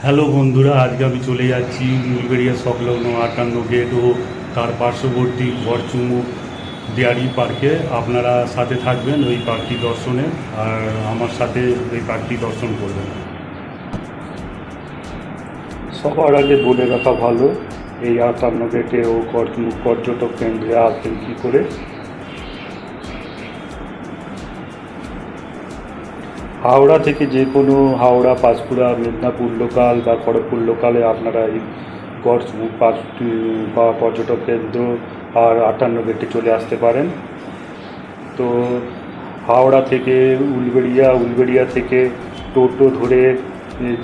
Hello বন্ধুরা, আজকে আমি চলে যাচ্ছি উলবেড়িয়া সংলগ্ন 58 গেট ও তার পার্শ্ববর্তী ঘরচুমুক ডেয়ারি পার্কে। আপনারা সাথে থাকবেন ওই পার্কটি দর্শনে, আর আমার সাথে ওই পার্কটি দর্শন করবেন। সবার আগে বলে রাখা ভালো, এই 58 গেটে ও ঘরচুমুক পর্যটক কেন্দ্রে আসবেন কী করে। হাওড়া থেকে যে কোনো হাওড়া, পাঁশকুড়া, মেদিনীপুর লোকাল বা খড়গপুর লোকালে আপনারা এই গড়চুমুক পার্কটি বা পর্যটক কেন্দ্র আর 58 গেটে চলে আসতে পারেন। তো হাওড়া থেকে উলবেড়িয়া থেকে টোটো ধরে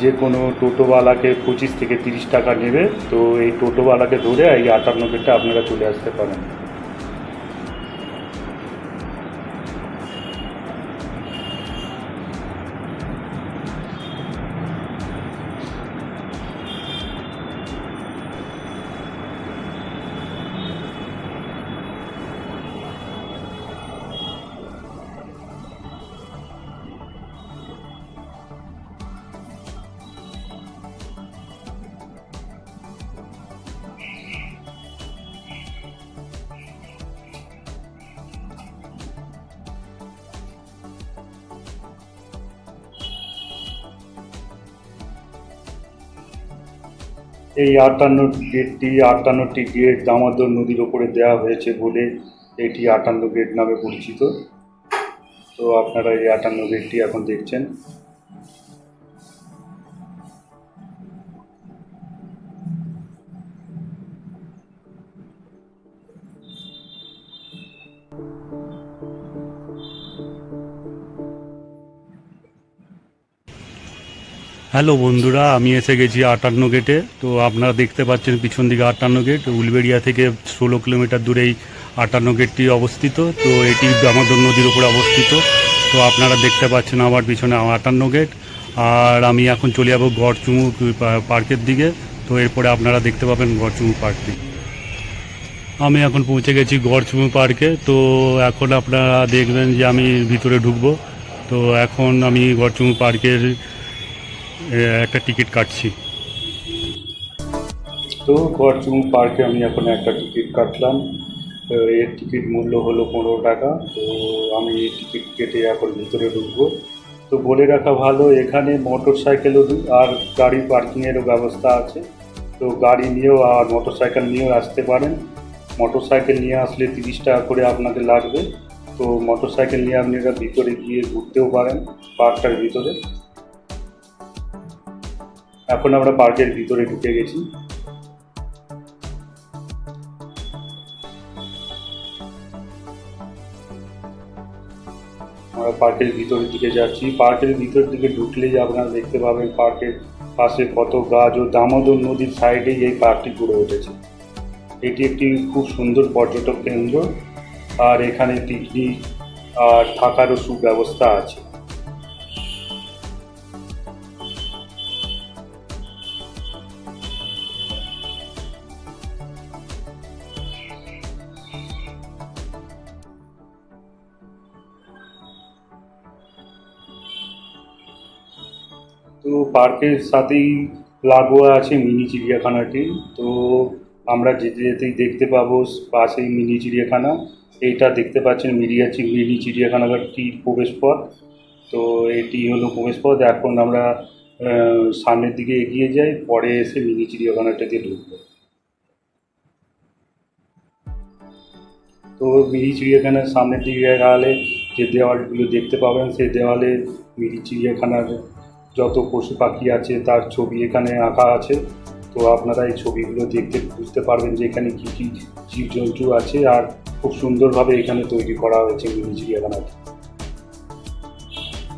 যে কোনো টোটোওয়ালাকে 25 থেকে 30 টাকা নেবে। তো এই টোটোওয়ালাকে ধরে এই 58 গেটে আপনারা চলে আসতে পারেন। এই 58টি গেট দামোদর নদীর ওপরে দেওয়া হয়েছে বলে এটি 58 গেট নামে পরিচিত। তো আপনারা এই 58 গেটটি এখন দেখছেন। হ্যালো বন্ধুরা, আমি এসে গেছি 58 গেটে। তো আপনারা দেখতে পাচ্ছেন পিছন দিকে 58 গেট। উলবেড়িয়া থেকে 16 কিলোমিটার দূরেই 58 গেটটি অবস্থিত। তো এটি দামোদর নদীর উপরে অবস্থিত। তো আপনারা দেখতে পাচ্ছেন আমার পিছনে 58 গেট। আর আমি এখন চলে যাব গড়চুমুক পার্কের দিকে। তো এরপরে আপনারা দেখতে পাবেন গড়চুমুক পার্কটি। আমি এখন পৌঁছে গেছি গড়চুমুক পার্কে। তো এখন আপনারা দেখবেন যে আমি ভিতরে ঢুকবো। তো এখন আমি গড়চুমুক পার্কের একটা টিকিট কাটছি। তো গড়চুমুক পার্কে আমি এখন একটা টিকিট কাটলাম। এর টিকিট মূল্য হলো 15 টাকা। তো আমি এই টিকিট কেটে এখন ভিতরে ঢুকবো। তো বলে রাখা ভালো, এখানে মোটর সাইকেলও আর গাড়ি পার্কিংয়েরও ব্যবস্থা আছে। তো গাড়ি নিয়েও আর মোটর সাইকেল নিয়েও আসতে পারেন। মোটর সাইকেল নিয়ে আসলে 30 টাকা করে আপনাকে লাগবে। তো মোটর সাইকেল নিয়ে আপনারা ভিতরে গিয়ে ঘুরতেও পারেন পার্কটার ভিতরে। এখন আমরা পার্কের ভিতরে ঢুকে গেছি। আমরা পার্কের ভিতরের দিকে যাচ্ছি। পার্কের ভিতর দিকে ঢুকলেই আপনারা দেখতে পাবেন পার্কের পাশে কত গাছ, ও দামোদর নদীর সাইডেই এই পার্কটি গড়ে উঠেছে। এটি একটি খুব সুন্দর পর্যটক কেন্দ্র, আর এখানে পিকনিক আর থাকারও সুব্যবস্থা আছে। তো পার্কের সাথেই লাগোয়া আছে মিনি চিড়িয়াখানাটি। তো আমরা যেতে যেতেই দেখতে পাবো পাশেই মিনি চিড়িয়াখানা। এইটা দেখতে পাচ্ছেন মিনি চিড়িয়াখানাটির প্রবেশপথ। তো এটি হলো প্রবেশপথ। এখন আমরা সামনের দিকে এগিয়ে যাই, পরে এসে মিনি চিড়িয়াখানাটাতে ঢুকবো। তো মিনি চিড়িয়াখানার সামনের দিকে গেলে যে দেওয়ালগুলো দেখতে পাবেন, সেই দেওয়ালে মিনি চিড়িয়াখানার যত পশু পাখি আছে তার ছবি এখানে আঁকা আছে। তো আপনারা এই ছবিগুলো দেখতে বুঝতে পারবেন যে এখানে কী কী জীবজন্তু আছে, আর খুব সুন্দরভাবে এখানে তৈরি করা হয়েছে মিনি চিড়িয়াখানাটি।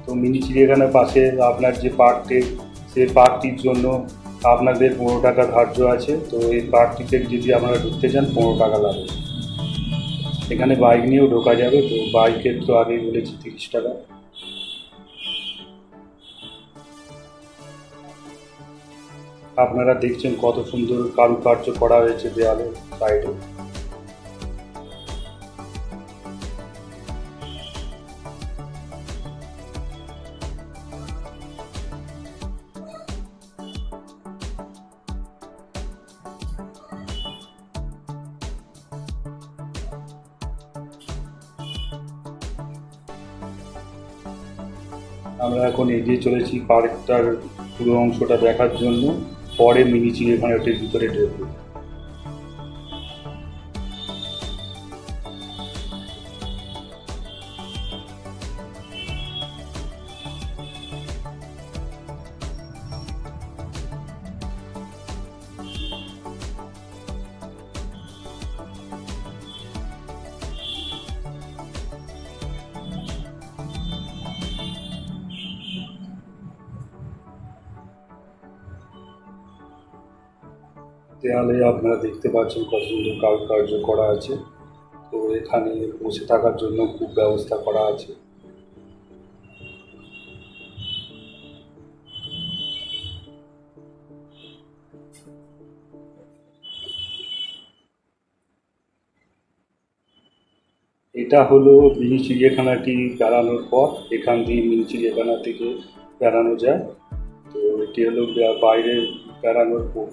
তো মিনি চিড়িয়াখানার পাশে আপনার যে পার্কটি, সেই পার্কটির জন্য আপনাদের 15 টাকা ধার্য আছে। তো এই পার্কটিতে যদি আপনারা ঢুকতে চান 15 টাকা লাগবে। এখানে বাইক নিয়েও ঢোকা যাবে। তো বাইকের তো আগেই বলেছি 30 টাকা। আপনারা দেখছেন কত সুন্দর কারুকার্য করা হয়েছে দেওয়ালের সাইডে। আমরা এখন এগিয়ে চলেছি পার্কটার পুরো অংশটা দেখার জন্য, পরে মিনি চিড়িয়াখানাটির ভিতরে ঢুকবো। দেয়ালে আপনারা দেখতে পাচ্ছেন কত সুন্দর কারুকার্য করা আছে। তো এখানে বসে থাকার জন্য খুব ব্যবস্থা করা আছে। এটা হলো মিনি চিড়িয়াখানাটি বেড়ানোর পথ। এখান দিয়ে মিনি চিড়িয়াখানা থেকে বেড়ানো যায়। তো এটি হলো বাইরে বেড়ানোর পথ।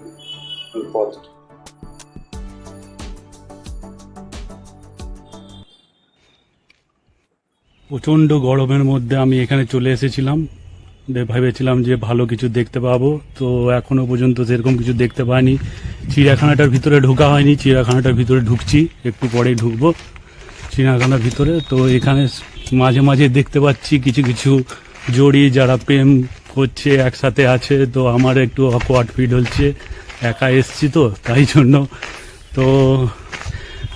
প্রচণ্ড গরমের মধ্যে আমি এখানে চলে এসেছিলাম, ভেবেছিলাম যে ভালো কিছু দেখতে পাবো, তো এখনো পর্যন্ত সেরকম কিছু দেখতে পাইনি। চিড়িয়াখানাটার ভিতরে ঢোকা হয়নি, চিড়িয়াখানাটার ভিতরে ঢুকছি, একটু পরেই ঢুকবো চিড়িয়াখানার ভিতরে। তো এখানে মাঝে মাঝে দেখতে পাচ্ছি কিছু কিছু জোড়ি যারা প্রেম করছে, একসাথে আছে। তো আমার একটু অকওয়ার্ড ফিল হচ্ছে, একা এসছি তো তাই জন্য। তো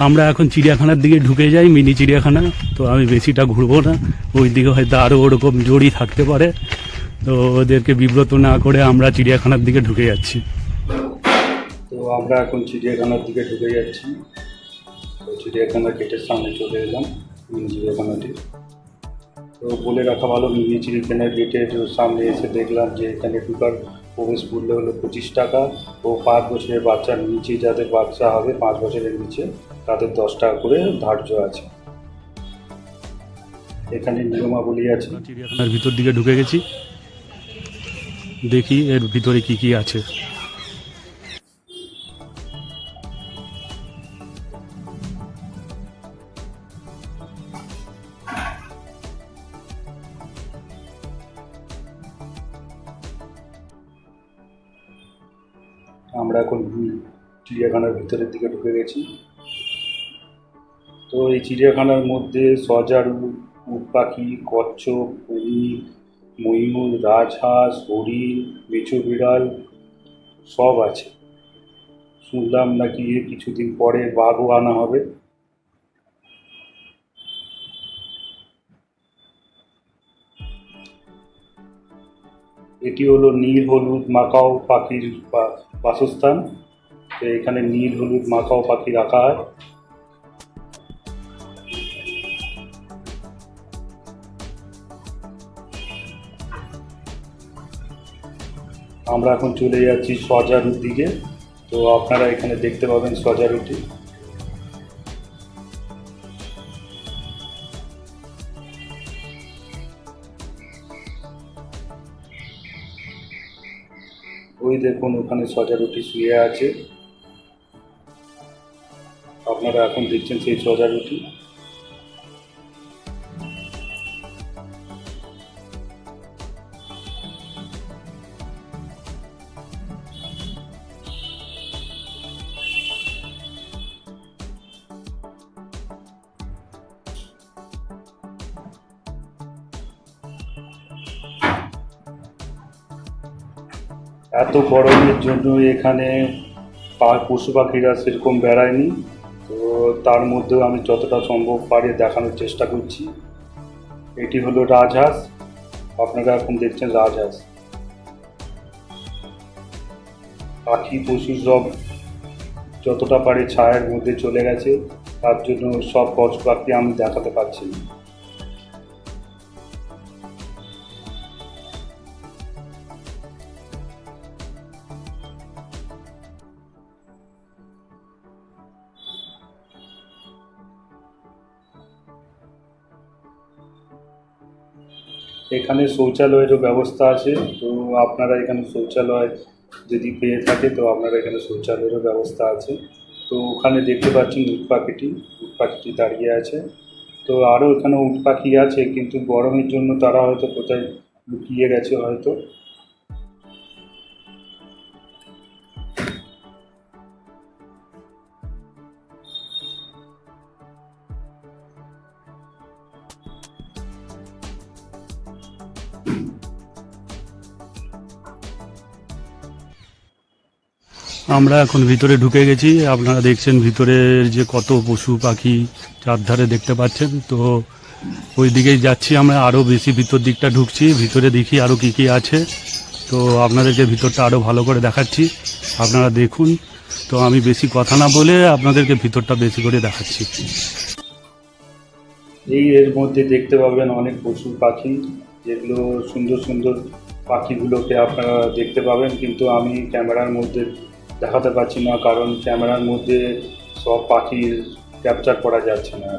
আমরা এখন চিড়িয়াখানার দিকে ঢুকে যাই, মিনি চিড়িয়াখানা। তো আমি বেশিটা ঘুরবো না, ওই দিকে হয়তো আরও ওরকম জড়ি থাকতে পারে, তো ওদেরকে বিব্রত না করে আমরা চিড়িয়াখানার দিকে ঢুকে যাচ্ছি। তো আমরা এখন চিড়িয়াখানার দিকে ঢুকে যাচ্ছি। তো চিড়িয়াখানা গেটের সামনে চলে এলাম, মিনি চিড়িয়াখানাটি। তো বলে রাখা ভালো, মিনি চিড়িয়াখানার গেটের সামনে এসে দেখলাম যে এখানে ঢুকার প্রবেশ মূল্য হলো 25 টাকা, ও 5 বছরের বাচ্চার নিচে যাদের বাচ্চা হবে 5 বছরের নিচে তাদের 10 টাকা করে ধার্য আছে। এখানে নিয়মাবলী আছে। চিড়িয়াখানার ভিতর দিকে ঢুকে গেছি, দেখি এর ভিতরে কি কি আছে। আমরা এখন চিড়িয়াখানার ভিতরের দিকে ঢুকে গেছি। তো এই চিড়িয়াখানার মধ্যে সজারু, উট পাখি, কচ্ছপ, কুমির, ময়ূর, রাজহাঁস, হরিণ, মেছো বিড়াল সব আছে। শুনলাম নাকি কিছুদিন পরে বাঘও আনা হবে। এটি হলো নীল হলুদ মাকাও পাখির বাসস্থান। তো এখানে নীল হলুদ মাকাও পাখি রাখা হয়। আমরা এখন চলে যাচ্ছি সজারুর দিকে। তো আপনারা এখানে দেখতে পাবেন সজারুটি। ওই দেখুন ওখানে সজারুটি শুয়ে আছে, আপনারা এখন দেখছেন সেই সজারুটি। এত গরমের জন্য এখানে পশু পাখিরা সেরকম বেড়ায়নি। তো তার মধ্যেও আমি যতটা সম্ভব পারি দেখানোর চেষ্টা করছি। এটি হলো রাজহাঁস, আপনারা এখন দেখছেন রাজহাঁস। পাখি পশু সব যতটা পারে ছায়ার মধ্যে চলে গেছে, তার জন্য সব পশু পাখি আমি দেখাতে পারছি না। এখানে শৌচালয়েরও ব্যবস্থা আছে। তো আপনারা এখানে শৌচালয় যদি পেয়ে থাকে তো আপনারা এখানে শৌচালয়েরও ব্যবস্থা আছে। তো ওখানে দেখতে পাচ্ছেন উট পাখিটি দাঁড়িয়ে আছে। তো আরও এখানে উট পাখি আছে, কিন্তু গরমের জন্য তারা হয়তো কোথায় লুকিয়ে গেছে হয়তো। আমরা এখন ভিতরে ঢুকে গেছি। আপনারা দেখছেন ভিতরের যে কত পশু পাখি চারধারে দেখতে পাচ্ছেন। তো ওই দিকেই যাচ্ছি আমরা, আরও বেশি ভিতর দিকটা ঢুকছি, ভিতরে দেখি আরও কী কী আছে। তো আপনাদেরকে ভিতরটা আরও ভালো করে দেখাচ্ছি, আপনারা দেখুন। তো আমি বেশি কথা না বলে আপনাদেরকে ভিতরটা বেশি করে দেখাচ্ছি। এর মধ্যে দেখতে পাবেন অনেক পশু পাখি, যেগুলো সুন্দর সুন্দর পাখিগুলোকে আপনারা দেখতে পাবেন, কিন্তু আমি ক্যামেরার মধ্যে দেখাতে পারছি না, কারণ ক্যামেরার মধ্যে সব পাখি ক্যাপচার করা যাচ্ছে না।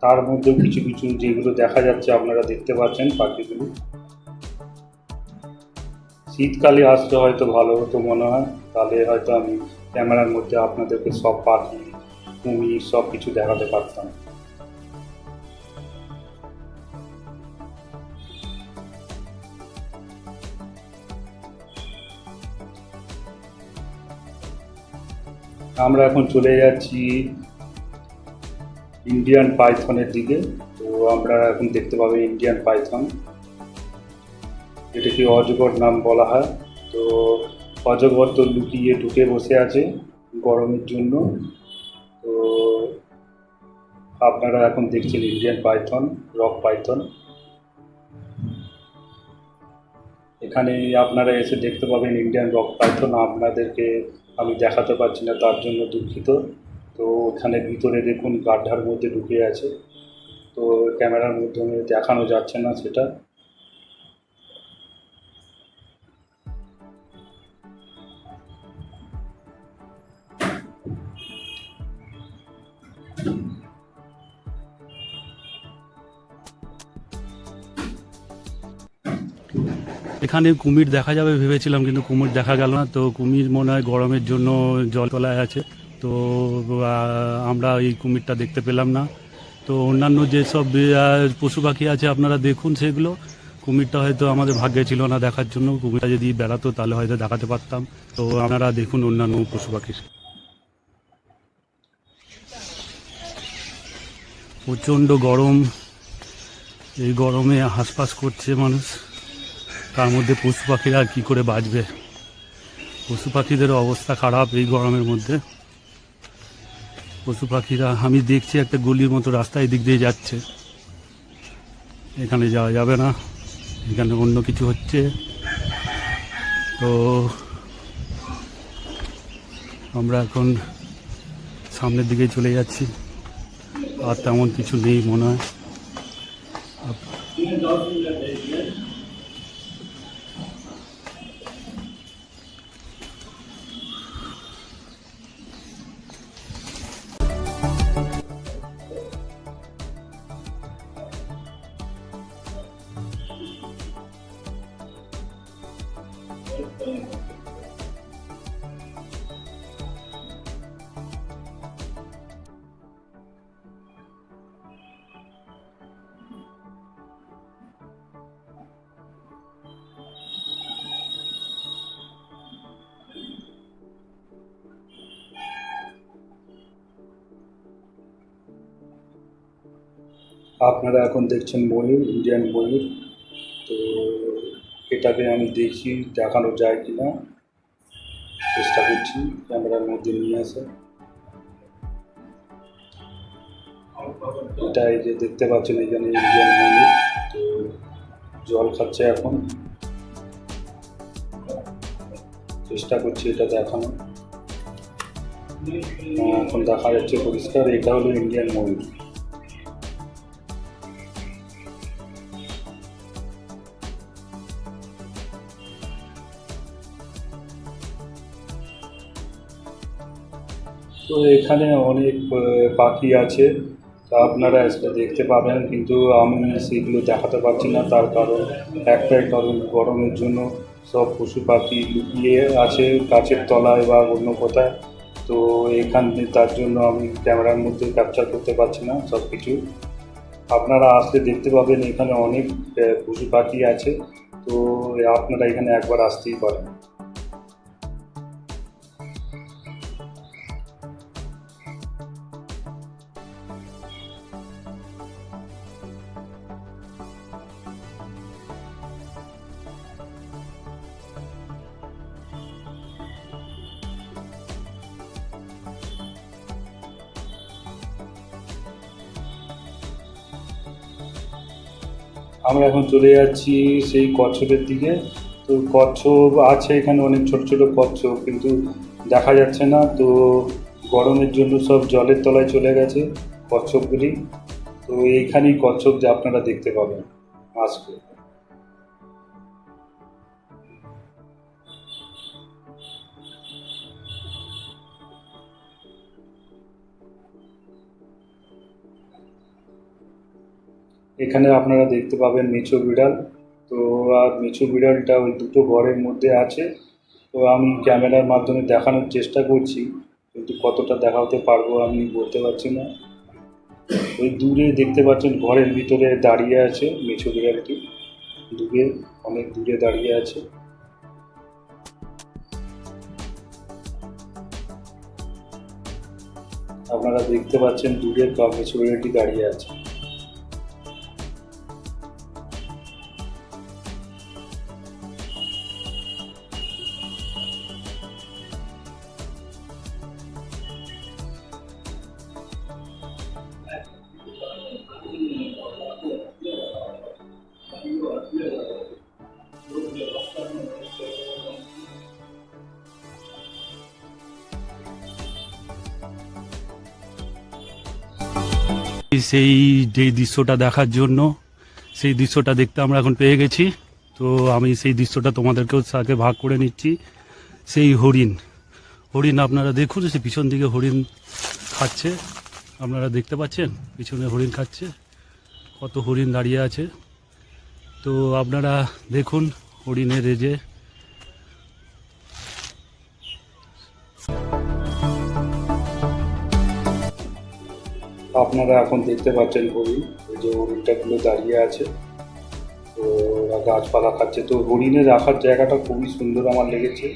তার মধ্যেও কিছু কিছু যেগুলো দেখা যাচ্ছে আপনারা দেখতে পাচ্ছেন পাখিগুলো। শীতকালে আসলে হয়তো ভালো হতো মনে হয়, তাহলে হয়তো আমি ক্যামেরার মধ্যে আপনাদেরকে সব পাখি কুমির সব কিছু দেখাতে পারতাম। আমরা এখন চলে যাচ্ছি ইন্ডিয়ান পাইথনের দিকে। তো আমরা এখন দেখতে পাবো ইন্ডিয়ান পাইথন, এটাকে অজগর নাম বলা হয়। তো অজগর তো লুকিয়ে ঢুকে বসে আছে গরমের জন্য। তো আপনারা এখন দেখছেন ইন্ডিয়ান পাইথন, রক পাইথন। এখানে আপনারা এসে দেখতে পাবেন ইন্ডিয়ান রক পাইথন। আপনাদেরকে আমি দেখাতে পারছি না, তার জন্য দুঃখিত। তো ওখানে ভিতরে দেখুন গাড্ডার মধ্যে ঢুকে আছে, তো ক্যামেরার মাধ্যমে দেখানো যাচ্ছে না সেটা। এখানে কুমির দেখা যাবে ভেবেছিলাম, কিন্তু কুমির দেখা গেল না। তো কুমির মনে হয় গরমের জন্য জলতলায় আছে, তো আমরা এই কুমিরটা দেখতে পেলাম না। তো অন্যান্য যেসব পশু পাখি আছে আপনারা দেখুন সেগুলো। কুমিরটা হয়তো আমাদের ভাগ্যে ছিল না দেখার জন্য, কুমিরটা যদি বেড়াতো তাহলে হয়তো দেখাতে পারতাম। তো আপনারা দেখুন অন্যান্য পশু পাখির। প্রচণ্ড গরম, এই গরমে হাঁসফাঁস করছে মানুষ, তার মধ্যে পশু পাখিরা আর কী করে বাঁচবে। পশু পাখিদেরও অবস্থা খারাপ এই গরমের মধ্যে। পশু পাখিরা, আমি দেখছি একটা গলির মতো রাস্তা এদিক দিয়ে যাচ্ছে, এখানে যাওয়া যাবে না, এখানে অন্য কিছু হচ্ছে। তো আমরা এখন সামনের দিকে চলে যাচ্ছি, আর তেমন কিছু নেই মনে হয়। আপনারা এখন দেখছেন ময়ূর, ইন্ডিয়ান ময়ূর। তো এটাকে আমি দেখি দেখানো যায় কি না, চেষ্টা করছি ক্যামেরার মধ্যে নিয়ে আসা। এটা এই যে দেখতে পাচ্ছেন এখানে ইন্ডিয়ান ময়ূর, তো জল খাচ্ছে এখন। চেষ্টা করছি এটা দেখানো, এখন দেখা যাচ্ছে পরিষ্কার, এটা হলো ইন্ডিয়ান ময়ূর। তো এখানে অনেক পাখি আছে, তা আপনারা সেটা দেখতে পাবেন, কিন্তু আমি সেগুলো দেখাতে পারছি না। তার কারণ একটাই কারণ, গরমের জন্য সব পশু পাখি লুকিয়ে আছে গাছের তলায় বা অন্য কোথায়। তো এখানে তার জন্য আমি ক্যামেরার মধ্যে ক্যাপচার করতে পারছি না সব কিছু। আপনারা আসলে দেখতে পাবেন এখানে অনেক পশু পাখি আছে, তো আপনারা এখানে একবার আসতেই পারেন। আমরা এখন চলে যাচ্ছি সেই কচ্ছপের দিকে। তো কচ্ছপ আছে এখানে, অনেক ছোট ছোট কচ্ছপ, কিন্তু দেখা যাচ্ছে না। তো গরমের জন্য সব জলের তলায় চলে গেছে কচ্ছপগুলি। তো এইখানেই কচ্ছপ যে আপনারা দেখতে পাবেন আসবে। এখানে আপনারা দেখতে পাবেন মেছো বিড়াল। তো আর মেছো বিড়ালটা ওই দুটো ঘরের মধ্যে আছে। তো আমি ক্যামেরার মাধ্যমে দেখানোর চেষ্টা করছি, কিন্তু কতটা দেখাতে পারবো আমি বলতে পারছি না। ওই দূরে দেখতে পাচ্ছেন ঘরের ভিতরে দাঁড়িয়ে আছে মেছো বিড়ালটি, দূরে, অনেক দূরে দাঁড়িয়ে আছে। আপনারা দেখতে পাচ্ছেন দূরে মেছো বিড়ালটি দাঁড়িয়ে আছে। সেই যে দৃশ্যটা দেখার জন্য, সেই দৃশ্যটা দেখতে আমরা এখন পেয়ে গেছি। তো আমি সেই দৃশ্যটা তোমাদেরকেও সাথে ভাগ করে নিচ্ছি। সেই হরিণ, হরিণ আপনারা দেখুন, সে পিছন দিকে হরিণ খাচ্ছে, আপনারা দেখতে পাচ্ছেন পিছনে হরিণ খাচ্ছে, কত হরিণ দাঁড়িয়ে আছে। তো আপনারা দেখুন হরিণের রেজে। আপনারা এখন দেখতে পাচ্ছেন হরিণ, এই যে হরিণটাগুলো দাঁড়িয়ে আছে। তো ওরা গাছপালা খাচ্ছে। তো হরিণের রাখার জায়গাটা খুবই সুন্দর আমার লেগেছে।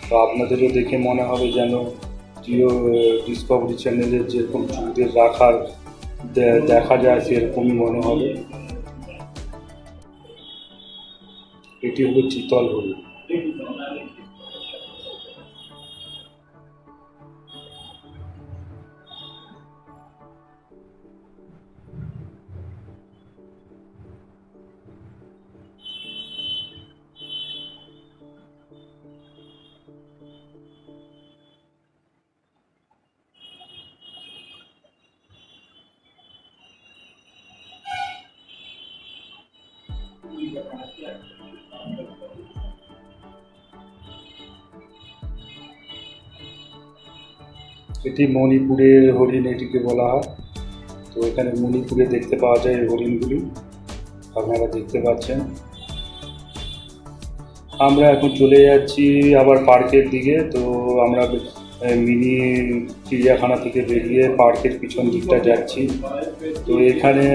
তো আপনাদেরও দেখে মনে হবে যেন জিও ডিসকভারি চ্যানেলের যেরকম জুদের রাখার দেখা যায় সেরকমই মনে হবে। এটি হলো চিতল হরিণ। এটি মণিপুরের হরিণ এটিকে বলা হয়। তো এখানে মণিপুরে দেখতে পাওয়া যায় এই হরিণগুলি, আপনারা দেখতে পাচ্ছেন। আমরা এখন চলে যাচ্ছি আবার পার্কের দিকে। তো আমরা মিনি চিড়িয়াখানা থেকে বেরিয়ে পার্কের পিছন দিকটা যাচ্ছি। তো এখানে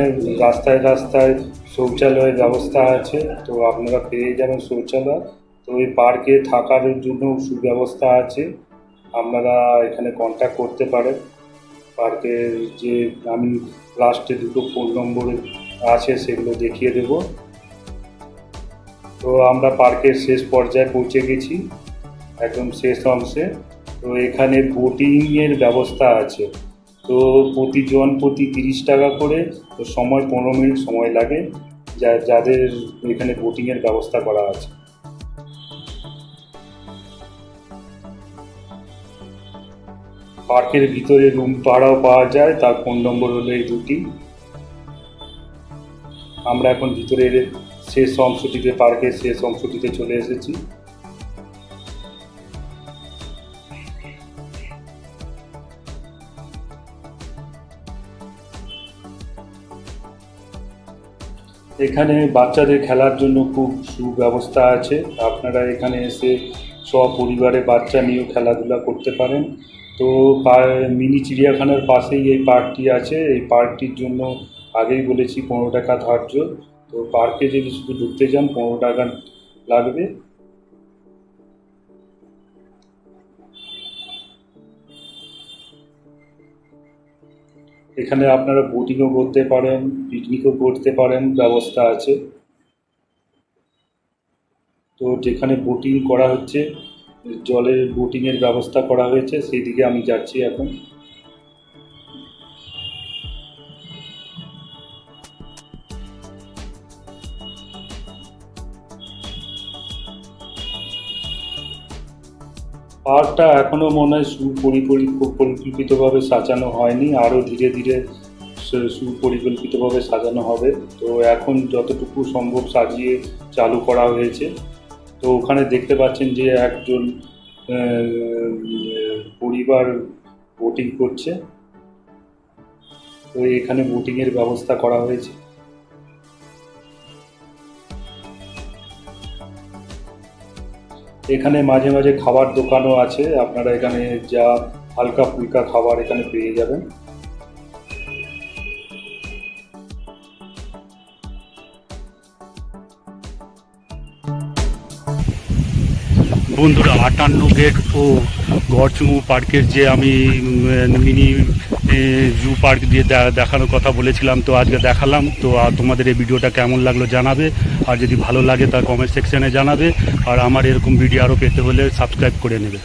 রাস্তায় রাস্তায় শৌচালয়ের ব্যবস্থা আছে, তো আপনারা পেয়ে যাবেন শৌচালয়। তো এই পার্কে থাকার জন্য সুব্যবস্থা আছে, আপনারা এখানে কন্ট্যাক্ট করতে পারেন। পার্কের যে আমি লাস্টে দুটো ফোন নম্বর আছে সেগুলো দেখিয়ে দেব। তো আমরা পার্কের শেষ পর্যায়ে পৌঁছে গেছি, একদম শেষ অংশে। তো এখানে বোটিংয়ের ব্যবস্থা আছে। তো প্রতিজন প্রতি 30 টাকা করে, তো সময় 15 মিনিট সময় লাগে, যাদের এখানে বোটিংয়ের ব্যবস্থা করা আছে। পার্কের ভিতরে রুম ভাড়াও পাওয়া যায়, তার ফোন নম্বর হলো এই দুটি। আমরা এখন ভিতরের শেষ অংশটিতে, পার্কের শেষ অংশটিতে চলে এসেছি। এখানে বাচ্চাদের খেলার জন্য খুব সুব্যবস্থা আছে, আপনারা এখানে এসে সপরিবারে বাচ্চা নিয়েও খেলাধুলা করতে পারেন। তো মিনি চিড়িয়াখানার পাশেই এই পার্কটি আছে। এই পার্কটির জন্য আগেই বলেছি 15 টাকা ধার্য। তো পার্কে যদি শুধু ঢুকতে যান 15 টাকা লাগবে। এখানে আপনারা বোটিংও করতে পারেন, পিকনিকও করতে পারেন, ব্যবস্থা আছে। তো যেখানে বোটিং করা হচ্ছে, জলের বোটিংয়ের ব্যবস্থা করা হয়েছে, সেই দিকে আমি যাচ্ছি এখন। পার্কটা এখনো মনে হয় সুপরিকল্পিতভাবে সাজানো হয়নি, আরও ধীরে ধীরে সুপরিকল্পিতভাবে সাজানো হবে। তো এখন যতটুকু সম্ভব সাজিয়ে চালু করা হয়েছে। তো ওখানে দেখতে পাচ্ছেন যে একজন পরিবার বোটিং করছে। তো এখানে বোটিংয়ের ব্যবস্থা করা হয়েছে। এখানে মাঝে মাঝে খাবার দোকানও আছে, আপনারা এখানে যা হালকা ফুলকা খাবার এখানে পেয়ে যাবেন। বন্ধুরা, 58 গেট ও গড়চুঙু পার্কের যে আমি মিনি জু পার্ক দিয়ে দেখানোর কথা বলেছিলাম, তো আজকে দেখালাম। তো তোমাদের এই ভিডিওটা কেমন লাগলো জানাবে, আর যদি ভালো লাগে তা কমেন্ট সেকশানে জানাবে। আর আমার এরকম ভিডিও আরও পেতে হলে সাবস্ক্রাইব করে নেবে।